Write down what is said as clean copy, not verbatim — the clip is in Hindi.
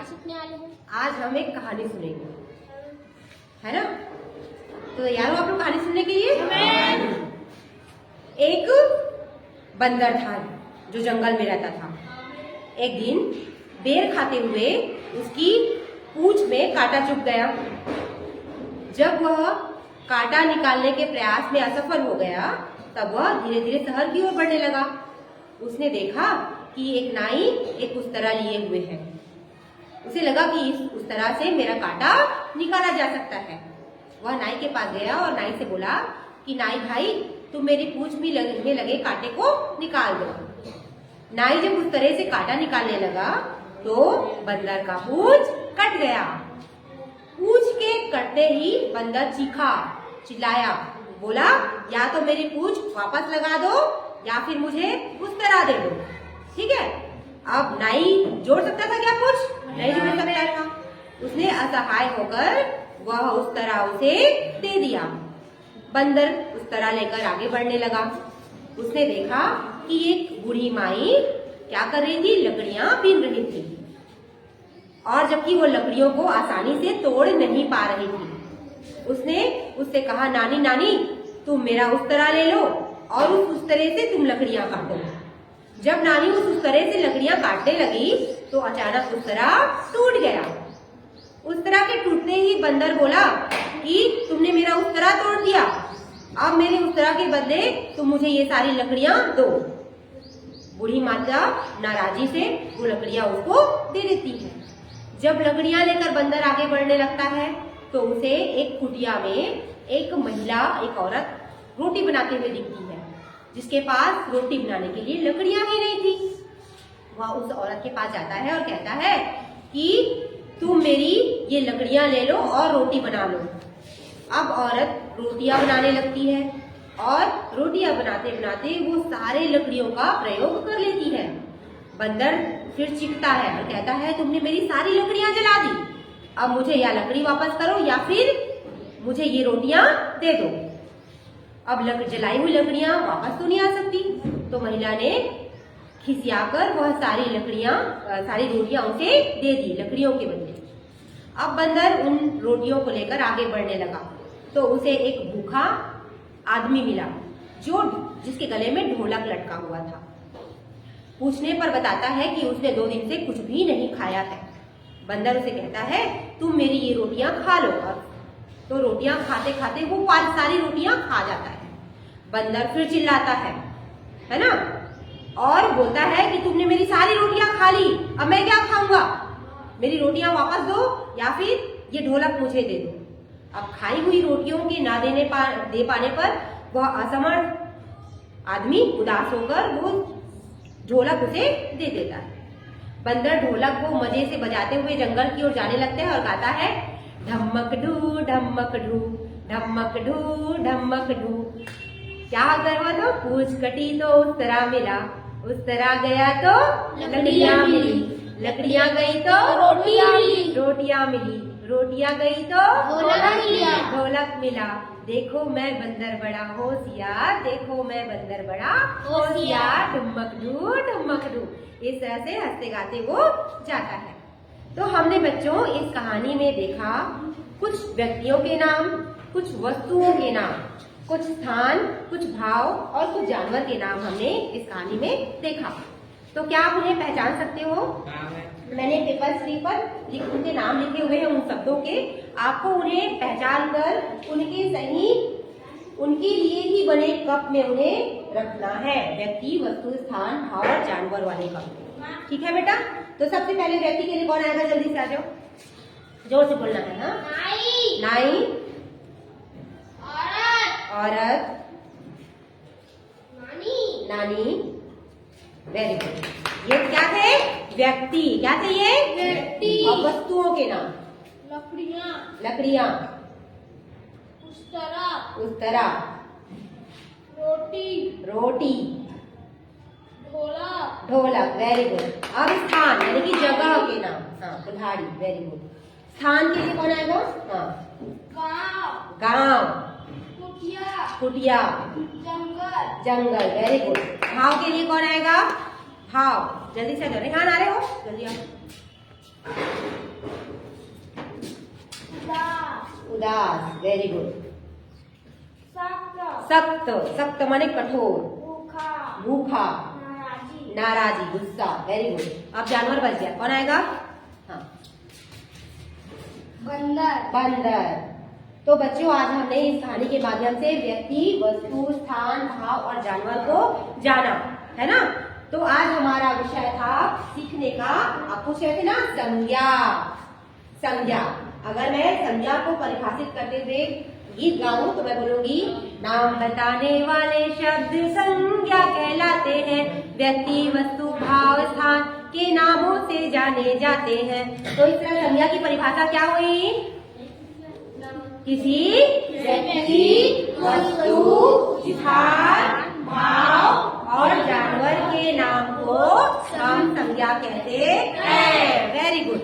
सीखने वाले हैं? आज हम एक कहानी सुनेंगे, है ना? तो तैयार हो आप लोग कहानी सुनने के लिए? एक बंदर था जो जंगल में रहता था। एक दिन बेर खाते हुए उसकी पूंछ में कांटा चुभ गया। जब वह कांटा निकालने के प्रयास में असफल हो गया, तब वह धीरे धीरे शहर की ओर बढ़ने लगा। उसने देखा कि एक नाई एक उस्तरा लिए हुए है। उसे लगा कि इस उस्तरा से मेरा कांटा निकाला जा सकता है। वह नाई के पास गया और नाई से बोला कि नाई भाई, तुम मेरी पूंछ में लगे कांटे को निकाल दो। नाई जब उस तरह से कांटा निकालने लगा तो बंदर का पूंछ कट गया। पूंछ के कटते ही बंदर चीखा, चिल्लाया, बोला या तो मेरी पूंछ वापस लगा दो या फिर मुझे उस्तरा दे दो। ठीक है, अब नाई जोड़ सकता था क्या पूंछ? नहीं जोड़ सकता था। उसने असहाय होकर वह उस्तरा उसे दे दिया। बंदर उस्तरा लेकर आगे बढ़ने लगा। उसने देखा कि एक बूढ़ी माई क्या कर रही थी? लकड़ियां बीन रही थी, और जबकि वो लकड़ियों को आसानी से तोड़ नहीं पा रही थी। उसने उससे कहा, नानी नानी, तुम मेरा उस्तरा ले लो और उस उस्तरे से तुम लकड़ियां काटो। जब नानी उस उस्तरे से लकड़ियां काटने लगी तो अचानक उस्तरा टूट गया। उस्तरा के टूटते ही बंदर बोला कि तुमने मेरा उस्तरा तोड़ दिया, अब मेरे उस्तरा के बदले तुम मुझे ये सारी लकड़ियां दो। बूढ़ी माता नाराजी से वो लकड़ियां उसको दे देती है। जब लकड़ियां लेकर बंदर आगे बढ़ने लगता है तो उसे एक कुटिया में एक महिला, एक औरत रोटी बनाते हुए दिखती है, जिसके पास रोटी बनाने के लिए लकड़ियां ही नहीं थी। वह उस औरत के पास जाता है और कहता है कि तुम मेरी ये लकड़ियां ले लो और रोटी बना लो। अब औरत रोटियां बनाने लगती है और रोटियां बनाते बनाते वो सारे लकड़ियों का प्रयोग कर लेती है। बंदर फिर चीखता है और कहता है, तुमने मेरी सारी लकड़ियां जला दी, अब मुझे या लकड़ी वापस करो या फिर मुझे ये रोटियां दे दो। अब जलाई हुई लकड़ियां वापस तो नहीं आ सकती, तो महिला ने खिसियाकर वह सारी रोटियां उसे दे दी लकड़ियों के बदले। अब बंदर उन रोटियों को लेकर आगे बढ़ने लगा तो उसे एक भूखा आदमी मिला जिसके गले में ढोलक लटका हुआ था। पूछने पर बताता है कि उसने 2 दिन से कुछ भी नहीं खाया है। बंदर उसे कहता है, तुम मेरी ये रोटियां खा लो। तो रोटियां खाते खाते वो सारी रोटियां खा जाता है। बंदर फिर चिल्लाता है ना, और बोलता है कि तुमने मेरी सारी रोटियां खा ली, अब मैं क्या खाऊंगा? मेरी रोटियां वापस दो या फिर ये ढोलक मुझे दे दो। अब खाई हुई रोटियों के ना दे पाने पर वह असमर्थ आदमी उदास होकर वो ढोलक उसे दे देता है। बंदर ढोलक को मजे से बजाते हुए जंगल की ओर जाने लगता है और गाता है, ढमक ढू ढमक ढू ढमक ढू ढमक ढू। क्या करवा तो पूछ कटी तो उस्तरा मिला, उस्तरा गया तो लकड़ियां मिली, लकड़ियां गई तो रोटियां मिली, रोटियां गई तो ढोलक मिला। देखो मैं बंदर बड़ा होशियार, देखो मैं बंदर बड़ा होशियार, ढुमक ढू ढुमक ढू। इस तरह से हंसते गाते वो जाता है। तो हमने बच्चों इस कहानी में देखा कुछ व्यक्तियों के नाम, कुछ वस्तुओं के नाम, कुछ स्थान, कुछ भाव और कुछ जानवर के नाम हमने इस कहानी में देखा। तो क्या आप उन्हें पहचान सकते हो? मैंने पेपर स्लीप पर उनके नाम लिखे हुए हैं उन शब्दों के। आपको उन्हें पहचान कर उनके लिए ही बने कप में उन्हें रखना है। व्यक्ति, वस्तु, स्थान, भाव और जानवर वाले कप। ठीक है बेटा? तो सबसे पहले व्यक्ति के लिए कौन आएगा? जल्दी से आ जाओ, जोर से बोलना है। हाँ, नाई, औरत, नानी। Very good. ये क्या थे? व्यक्ति। क्या थे ये? व्यक्ति। और वस्तुओं के नाम? लकड़ियां, उस्तरा, रोटी, ढोलक। Very good. अब स्थान यानी कि जगह के नाम? हाँ, कुल्हाड़ी। Very good. स्थान के लिए कौन आएगा? हाँ, गांव, कुटिया, जंगल। Very good. भाव के लिए कौन आएगा? भाव। जल्दी से रेहान आ रहे हो? जल्दी आओ। उदास, वेरी गुड। सख्त, सख्त माने कठोर, भूखा, नाराजी, गुस्सा, वेरी गुड। अब जानवर बच गया, कौन आएगा? हाँ, बंदर। तो बच्चों आज हमने इस कहानी के माध्यम से व्यक्ति, वस्तु, स्थान, भाव और जानवर को जाना, है ना। तो आज हमारा विषय था सीखने का, आप पूछ रहे थे ना, संज्ञा। अगर मैं संज्ञा को परिभाषित करते हुए गीत गाऊं तो मैं बोलूंगी, नाम बताने वाले शब्द संज्ञा कहलाते हैं, व्यक्ति, वस्तु, भाव, स्थान के नामों से जाने जाते हैं। तो इस तरह संज्ञा की परिभाषा क्या हुई? किसी व्यक्ति, वस्तु, स्थान, भाव और जानवर के नाम को हम संज्ञा कहते हैं। Very good.